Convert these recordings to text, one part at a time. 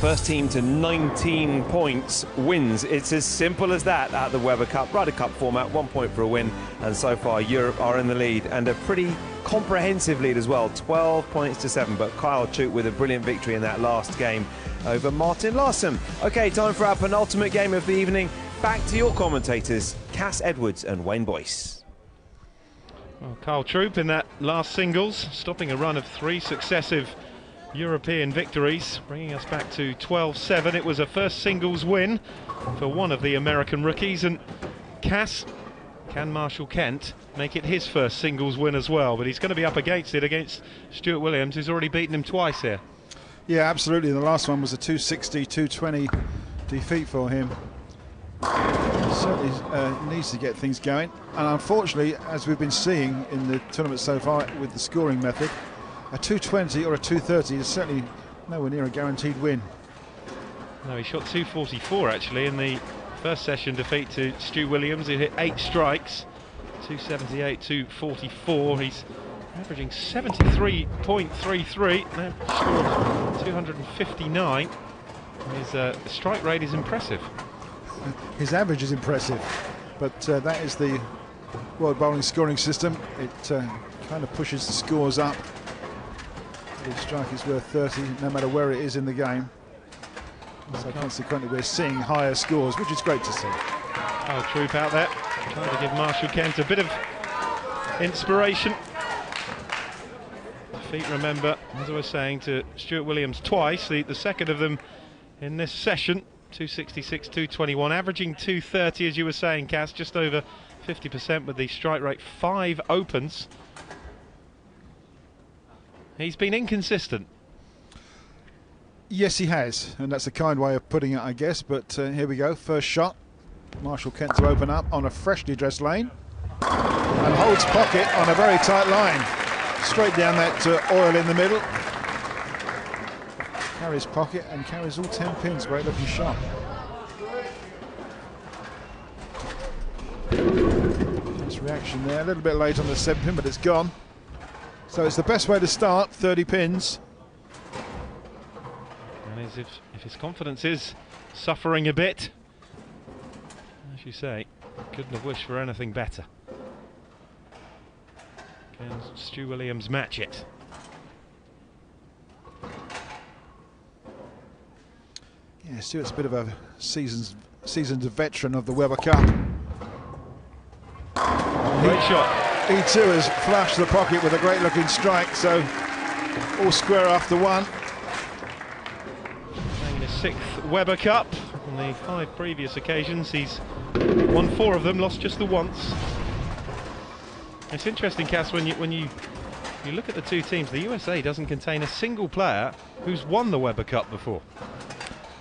first team to 19 points wins. It's as simple as that at the Weber Cup. Ryder Cup format, 1 point for a win. And so far, Europe are in the lead, and a pretty comprehensive lead as well, 12 points to 7. But Kyle Chuk with a brilliant victory in that last game over Martin Larsson. Okay, time for our penultimate game of the evening. Back to your commentators, Cass Edwards and Wayne Boyce. Well, Kyle Chuk in that last singles, stopping a run of 3 successive European victories, bringing us back to 12-7. It was a first singles win for one of the American rookies, and Cass, can Marshall Kent make it his first singles win as well? But he's going to be up against it against Stuart Williams, who's already beaten him twice here. Yeah, absolutely. The last one was a 260-220 defeat for him. He certainly needs to get things going, and unfortunately, as we've been seeing in the tournament so far with the scoring method, a 220 or a 230 is certainly nowhere near a guaranteed win. No, he shot 244 actually in the first session defeat to Stu Williams. He hit 8 strikes, 278, 244. He's averaging 73.33. Now scored 259. His strike rate is impressive. His average is impressive, but that is the World Bowling Scoring System. It kind of pushes the scores up. Each strike is worth 30, no matter where it is in the game. So consequently, we're seeing higher scores, which is great to see. Kyle Chuk out there, trying to give Marshall Kent a bit of inspiration. Defeat, remember, as I was saying, to Stuart Williams twice, the second of them in this session, 266, 221, averaging 230, as you were saying, Cass, just over 50% with the strike rate, 5 opens. He's been inconsistent. Yes, he has, and that's a kind way of putting it, I guess. But here we go, first shot. Marshall Kent to open up on a freshly dressed lane, and holds pocket on a very tight line. Straight down that oil in the middle. Carries pocket and carries all 10 pins. Great looking shot. Nice reaction there. A little bit late on the 7 pin, but it's gone. So it's the best way to start, 30 pins. And as if his confidence is suffering a bit, as you say, couldn't have wished for anything better. Can Stu Williams match it? Yeah, Stuart's a bit of a seasoned veteran of the Weber Cup. Great shot. He too has flushed the pocket with a great looking strike, so all square after one. Playing the 6th Weber Cup. On the 5 previous occasions, he's won 4 of them, lost just the once. It's interesting, Cass, when you look at the two teams, the USA doesn't contain a single player who's won the Weber Cup before.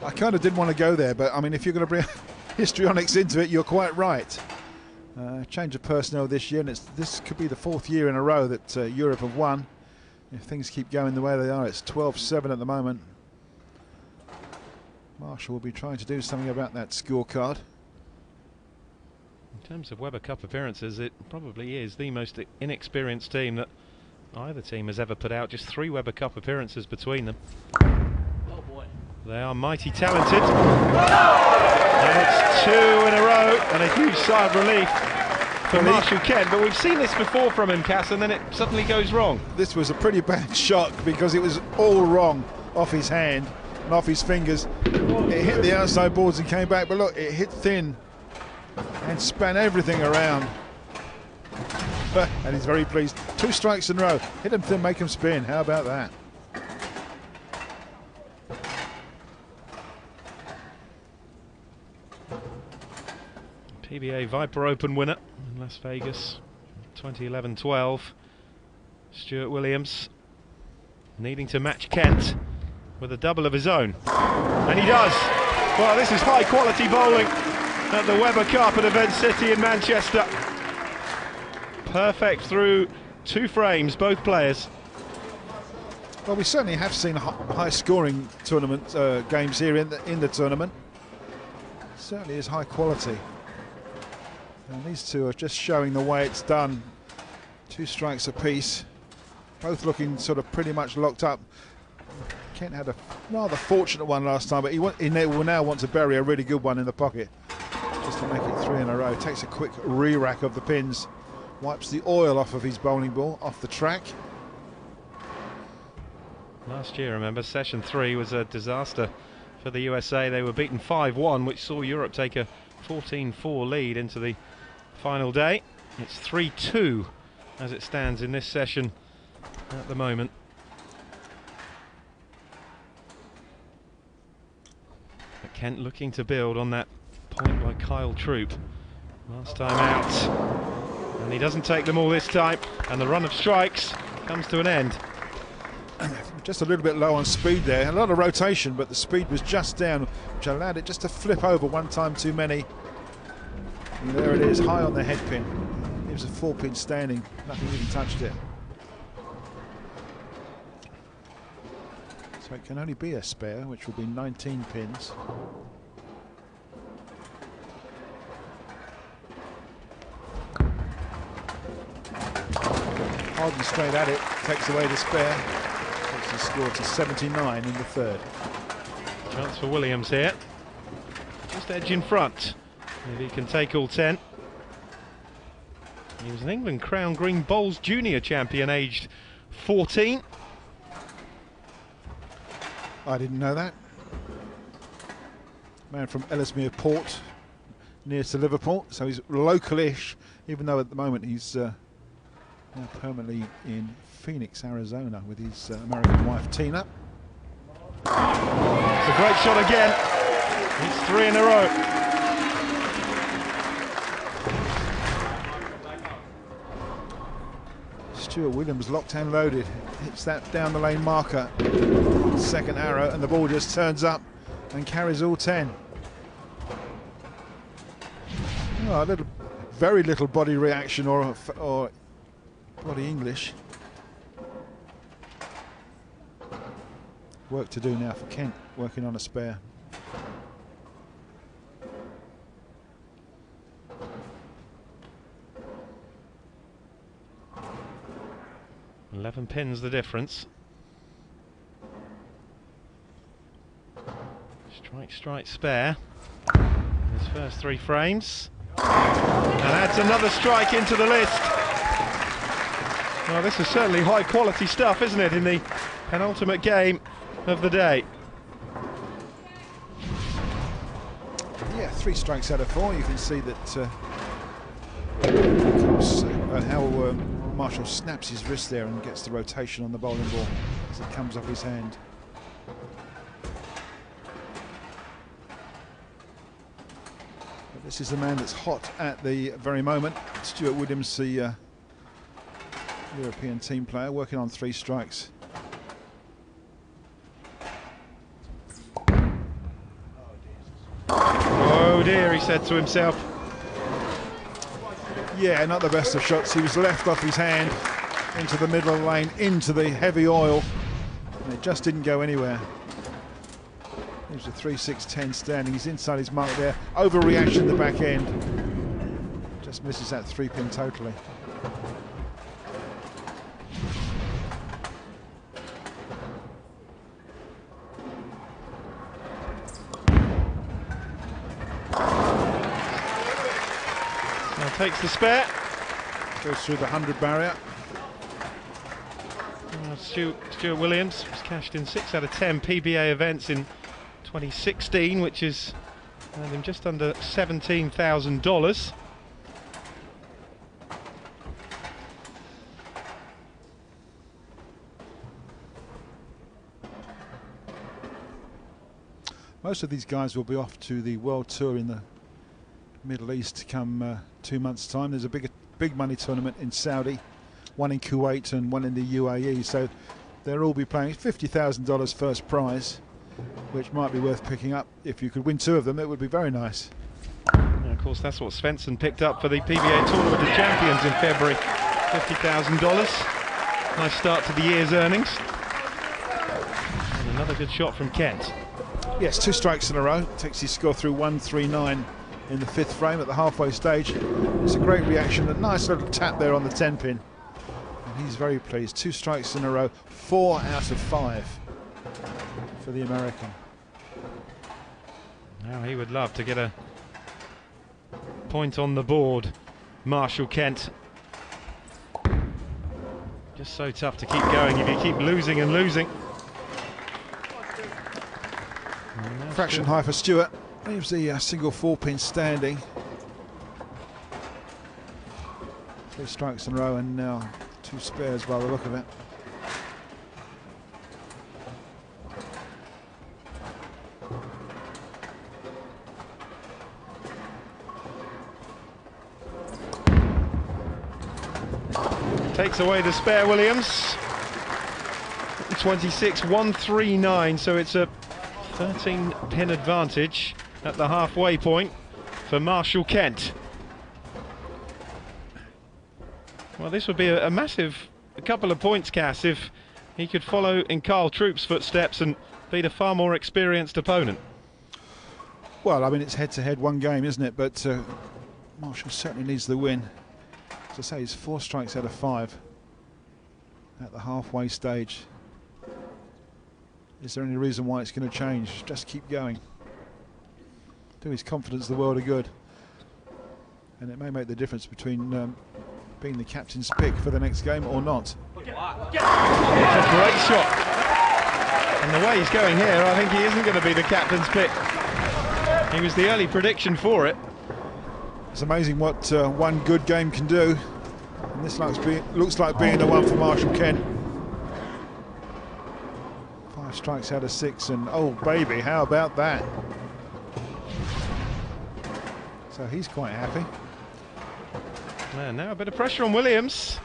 I kind of didn't want to go there, but I mean, if you're going to bring histrionics into it, you're quite right. Change of personnel this year, and this could be the 4th year in a row that Europe have won. If things keep going the way they are, it's 12-7 at the moment. Marshall will be trying to do something about that scorecard. In terms of Weber Cup appearances, it probably is the most inexperienced team that either team has ever put out. Just 3 Weber Cup appearances between them. Oh boy. They are mighty talented. And it's 2 in a row, and a huge sigh of relief for Marshall Kent. But we've seen this before from him, Cass, and then it suddenly goes wrong. This was a pretty bad shock because it was all wrong off his hand and off his fingers. It hit the outside boards and came back, but look, it hit thin and span everything around. And he's very pleased. 2 strikes in a row. Hit him thin, make him spin. How about that? PBA Viper Open winner in Las Vegas 2011-12. Stuart Williams needing to match Kent with a double of his own, and he does. Well, this is high quality bowling at the Weber Cup at Event City in Manchester. Perfect through 2 frames, both players. Well, we certainly have seen high scoring tournament games here in the tournament. Certainly is high quality. And these two are just showing the way it's done. 2 strikes apiece, both looking sort of pretty much locked up. Kent had a rather fortunate one last time, but he will now want to bury a really good one in the pocket just to make it 3 in a row. Takes a quick re-rack of the pins, wipes the oil off of his bowling ball, off the track. Last year, remember, session 3 was a disaster for the USA. They were beaten 5-1, which saw Europe take a 14-4 lead into the final day. It's 3-2 as it stands in this session at the moment. But Kent looking to build on that point by Kyle Troop. Last time out. And he doesn't take them all this time. And the run of strikes comes to an end. Just a little bit low on speed there. A lot of rotation, but the speed was just down, which allowed it just to flip over one time too many. And there it is, high on the head pin. It was a 4-pin standing. Nothing even touched it. So it can only be a spare, which will be 19 pins. Harden straight at it, takes away the spare. Takes the score to 79 in the third. Chance for Williams here. Just edge in front. Maybe he can take all 10. He was an England Crown Green Bowls Junior champion, aged 14. I didn't know that. Man from Ellesmere Port, near to Liverpool, so he's local-ish, even though at the moment he's now permanently in Phoenix, Arizona, with his American wife Tina. It's a great shot again. It's 3 in a row. Stuart Williams locked and loaded, hits that down the lane marker, second arrow, and the ball just turns up and carries all 10. Oh, very little body reaction or body English. Work to do now for Kent, working on a spare. Eleven pins the difference. Strike, strike, spare. His first 3 frames. And adds another strike into the list. Well, this is certainly high quality stuff, isn't it, in the penultimate game of the day. Yeah, 3 strikes out of 4. You can see that how Marshall snaps his wrist there and gets the rotation on the bowling ball as it comes off his hand. But this is the man that's hot at the very moment. Stuart Williams, the European team player, working on 3 strikes. Oh dear, he said to himself. Yeah, not the best of shots. He was left off his hand into the middle of the lane, into the heavy oil, and it just didn't go anywhere. It was a 3-6-10 standing. He's inside his mark there. Overreaction the back end. Just misses that 3-pin totally. Takes the spare. Goes through the 100 barrier. Stuart Williams was cashed in 6 out of 10 PBA events in 2016, which is earned him just under $17,000. Most of these guys will be off to the World Tour in the Middle East come 2 months' time. There's a big money tournament in Saudi, one in Kuwait and one in the UAE, so they'll all be playing $50,000 first prize, which might be worth picking up. If you could win 2 of them, it would be very nice. And of course, that's what Svensson picked up for the PBA Tournament of Champions in February, $50,000. Nice start to the year's earnings. And another good shot from Kent. Yes, 2 strikes in a row. Takes his score through 139 in the 5th frame at the halfway stage. It's a great reaction, a nice little tap there on the 10-pin. And he's very pleased. 2 strikes in a row, 4 out of 5. for the American. Now he would love to get a point on the board, Marshall Kent. Just so tough to keep going if you keep losing and losing. Fraction high for Stewart. Leaves the single 4-pin standing. 3 strikes in a row and now 2 spares by the look of it. Takes away the spare, Williams. 26-139, so it's a 13-pin advantage at the halfway point for Marshall Kent. Well, this would be a massive couple of points, Cass, if he could follow in Carl Troup's footsteps and beat a far more experienced opponent. Well, I mean, it's head-to-head one game, isn't it? But Marshall certainly needs the win. As I say, he's 4 strikes out of 5 at the halfway stage. Is there any reason why it's going to change? Just keep going. Do his confidence the world of good. And it may make the difference between being the captain's pick for the next game or not. It's a great shot. And the way he's going here, I think he isn't going to be the captain's pick. He was the early prediction for it. It's amazing what one good game can do. And this looks like being the one for Marshall Kent. 5 strikes out of 6, and oh baby, how about that? So he's quite happy. Man, now a bit of pressure on Williams.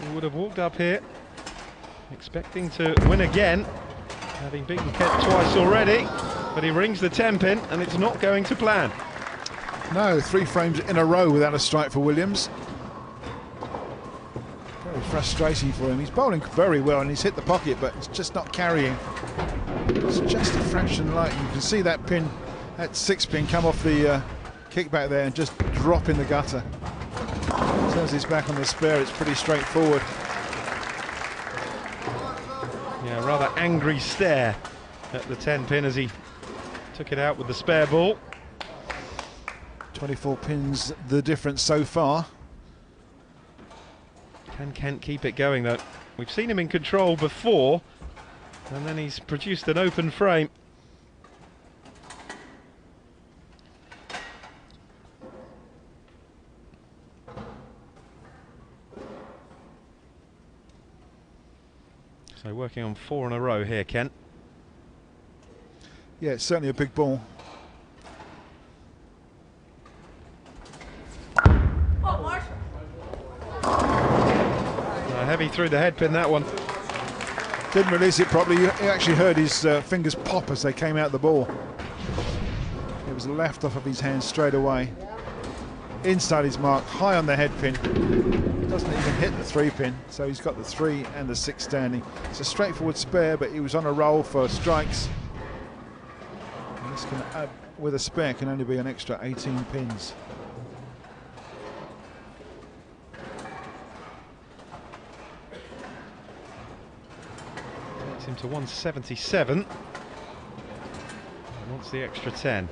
He would have walked up here expecting to win again, having beaten Kent twice already, but he rings the 10-pin and it's not going to plan. No, 3 frames in a row without a strike for Williams. Very frustrating for him. He's bowling very well and he's hit the pocket, but it's just not carrying. It's just a fraction light. You can see that pin, that 6-pin come off the kickback there and just drop in the gutter. Turns his back on the spare, it's pretty straightforward. Yeah, rather angry stare at the 10-pin as he took it out with the spare ball. 24 pins the difference so far. Can Kent keep it going though? We've seen him in control before and then he's produced an open frame. So working on 4 in a row here, Kent. Yeah, it's certainly a big ball. Heavy through the head pin, that one. Didn't release it properly. You actually heard his fingers pop as they came out the ball. It was left off of his hand straight away. Inside his mark, high on the head pin. Doesn't even hit the 3-pin, so he's got the 3 and the 6 standing. It's a straightforward spare, but he was on a roll for strikes. And this can add, with a spare, can only be an extra 18 pins. Takes him to 177. And wants the extra 10.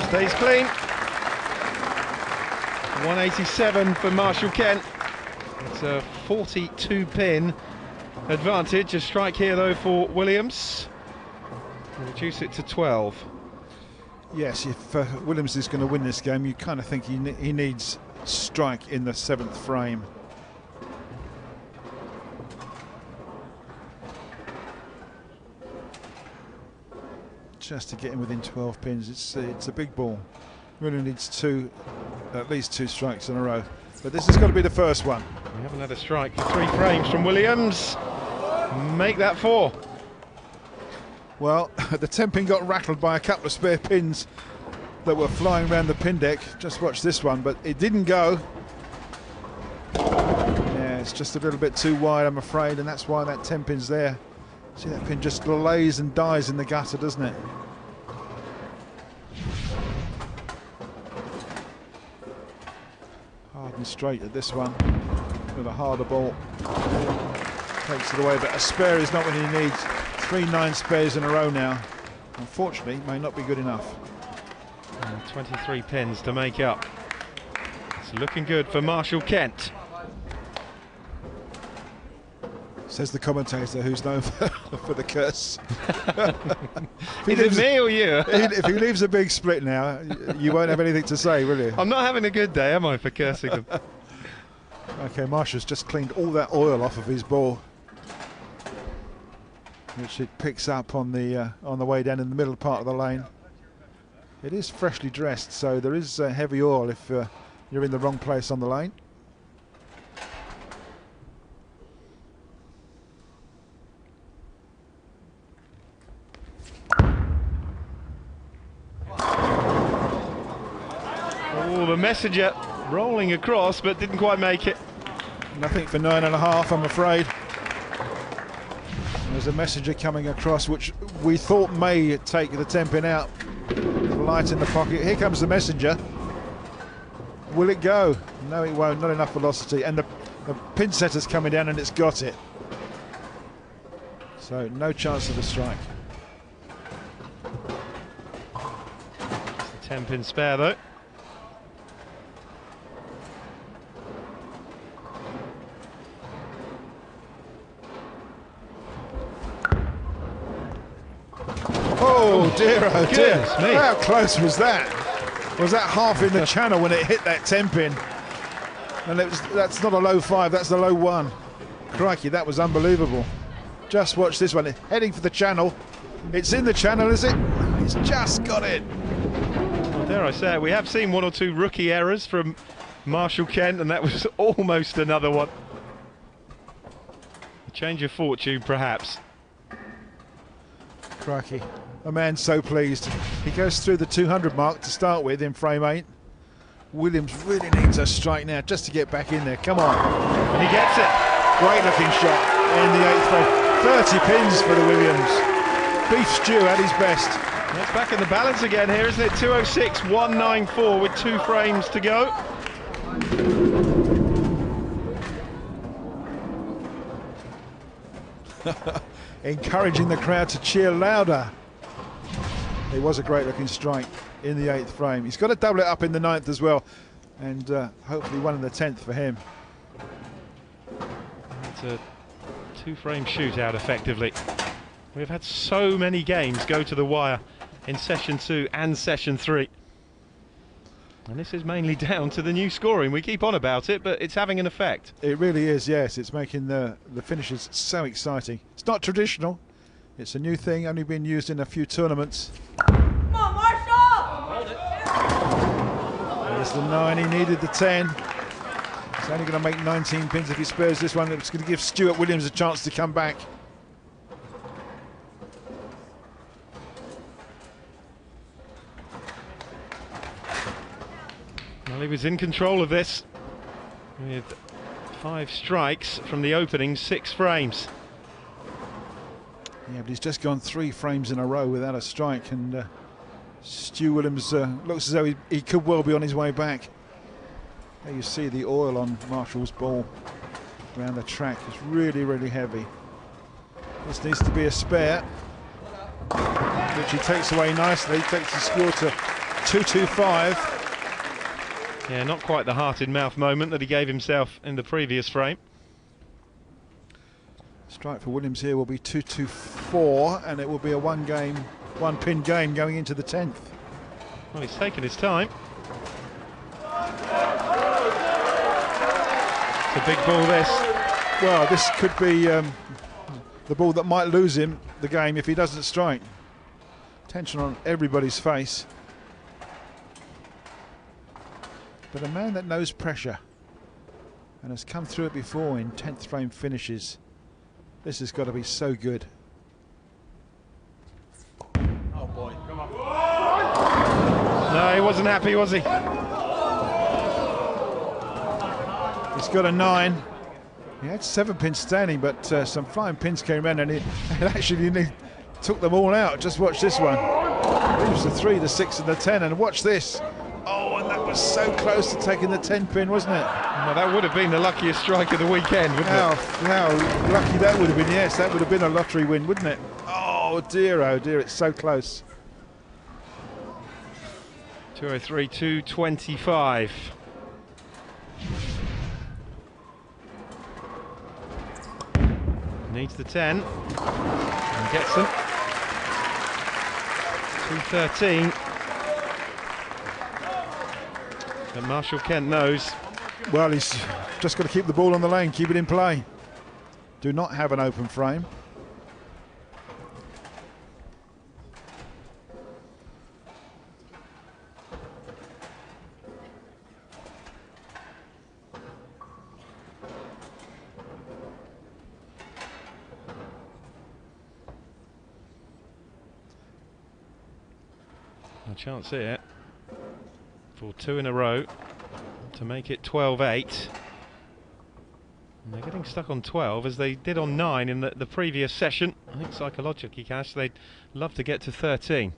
Stays clean. 187 for Marshall Kent. It's a 42-pin advantage. A strike here though for Williams. Reduce it to 12. Yes, if Williams is going to win this game, you kind of think he needs strike in the 7th frame. Just to get him within 12 pins. It's a big ball. Really needs at least 2 strikes in a row. But this has got to be the first one. We haven't had a strike for 3 frames from Williams. Make that 4. Well, the 10-pin got rattled by a couple of spare pins that were flying around the pin deck. Just watch this one, but it didn't go. Yeah, it's just a little bit too wide, I'm afraid, and that's why that 10-pin's there. See, that pin just lays and dies in the gutter, doesn't it? Hard looking straight at this one with a harder ball. Takes it away, but a spare is not what he needs. 3 9 spares in a row now. Unfortunately, may not be good enough. 23 pins to make up. It's looking good for Marshall Kent. Says the commentator who's known for the curse. Is it me or you? If he leaves a big split now, you won't have anything to say, will you? I'm not having a good day, am I, for cursing them? Okay, Marshall's just cleaned all that oil off of his ball, which it picks up on the way down in the middle part of the lane. It is freshly dressed, so there is heavy oil if you're in the wrong place on the lane. Oh, the messenger rolling across, but didn't quite make it. Nothing for 9.5, I'm afraid. There's a messenger coming across, which we thought may take the 10 pin out. Light in the pocket. Here comes the messenger. Will it go? No, it won't. Not enough velocity. And the pin setter's coming down, and it's got it. So no chance of a strike. It's a 10 pin spare though. Oh dear, oh dear. Goodness me. How close was that? Was that half in the channel when it hit that 10 pin? And that's not a low 5, that's the low 1. Crikey, that was unbelievable. Just watch this one, heading for the channel. It's in the channel, is it? It's just got it. Well, dare I say it, we have seen 1 or 2 rookie errors from Marshall Kent, and that was almost another one. A change of fortune, perhaps. Crikey, a man so pleased. He goes through the 200 mark to start with in frame 8. Williams really needs a strike now just to get back in there. Come on. And he gets it. Great looking shot in the 8th frame. 30 pins for the Williams. Beef stew at his best. That's back in the balance again here, isn't it? 206, 194 with 2 frames to go. Encouraging the crowd to cheer louder. It was a great looking strike in the 8th frame. He's got to double it up in the 9th as well, and hopefully one in the 10th for him. It's a 2-frame shootout effectively. We've had so many games go to the wire in session 2 and session 3. And this is mainly down to the new scoring. We keep on about it, but it's having an effect. It really is, yes. It's making the finishes so exciting. It's not traditional. It's a new thing, only been used in a few tournaments. Come on, Marshall! Hold it. There's the 9, he needed the 10. He's only going to make 19 pins if he spares this one. It's going to give Stuart Williams a chance to come back. Well, he was in control of this with 5 strikes from the opening 6 frames. Yeah, but he's just gone 3 frames in a row without a strike, and Stu Williams looks as though he could well be on his way back. There you see the oil on Marshall's ball around the track. It's really, really heavy. This needs to be a spare, which he takes away nicely. He takes the score to 225. Yeah, not quite the heart-in-mouth moment that he gave himself in the previous frame. Strike for Williams here will be 224, and it will be a 1-pin game going into the 10th. Well, he's taken his time. It's a big ball, this. Well, this could be the ball that might lose him the game if he doesn't strike. Tension on everybody's face. But a man that knows pressure and has come through it before in 10th frame finishes. This has got to be so good. Oh boy, come on. No, he wasn't happy, was he? He's got a 9. He had 7 pins standing, but some flying pins came around, and it actually took them all out. Just watch this one. Leaves the 3, the 6 and the 10, and watch this. Oh, and that was so close to taking the 10-pin, wasn't it? Well, that would have been the luckiest strike of the weekend, wouldn't How it? lucky that would have been. Yes, that would have been a lottery win, wouldn't it? Oh dear, it's so close. 203, 225. Needs the 10 and gets them. 213. But Marshall Kent knows. Well, he's just got to keep the ball on the lane, keep it in play. Do not have an open frame. No chance here for 2 in a row to make it 12-8. And they're getting stuck on 12 as they did on 9 in the previous session. I think psychologically, Cash, they'd love to get to 13.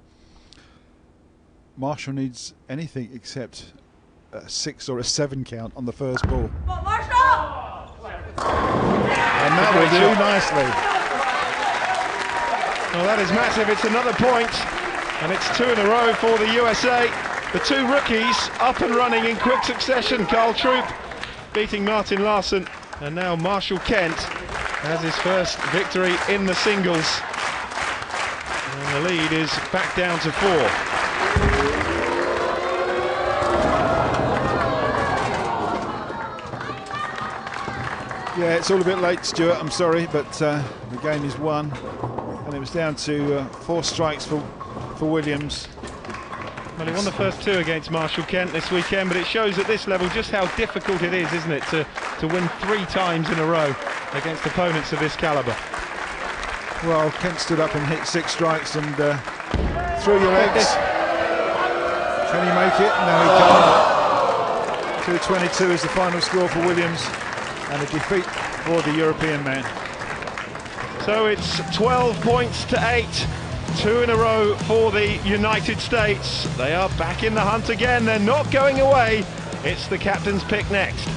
Marshall needs anything except a 6 or a 7 count on the first ball. Come on, Marshall! And that will do nicely. Well, that is massive. It's another point, and it's 2 in a row for the USA. The 2 rookies up and running in quick succession. Carl Troop beating Martin Larsson, and now Marshall Kent has his first victory in the singles. And the lead is back down to 4. Yeah, it's all a bit late, Stuart, I'm sorry, but the game is won. And it was down to 4 strikes for Williams. Well, he won the first 2 against Marshall Kent this weekend, but it shows at this level just how difficult it is, isn't it, to win 3 times in a row against opponents of this calibre. Well, Kent stood up and hit 6 strikes and threw your legs. Can he make it? No, he can't. 222 is the final score for Williams, and a defeat for the European man. So it's 12 points to 8. 2 in a row for the United States. They are back in the hunt again. They're not going away. It's the captain's pick next.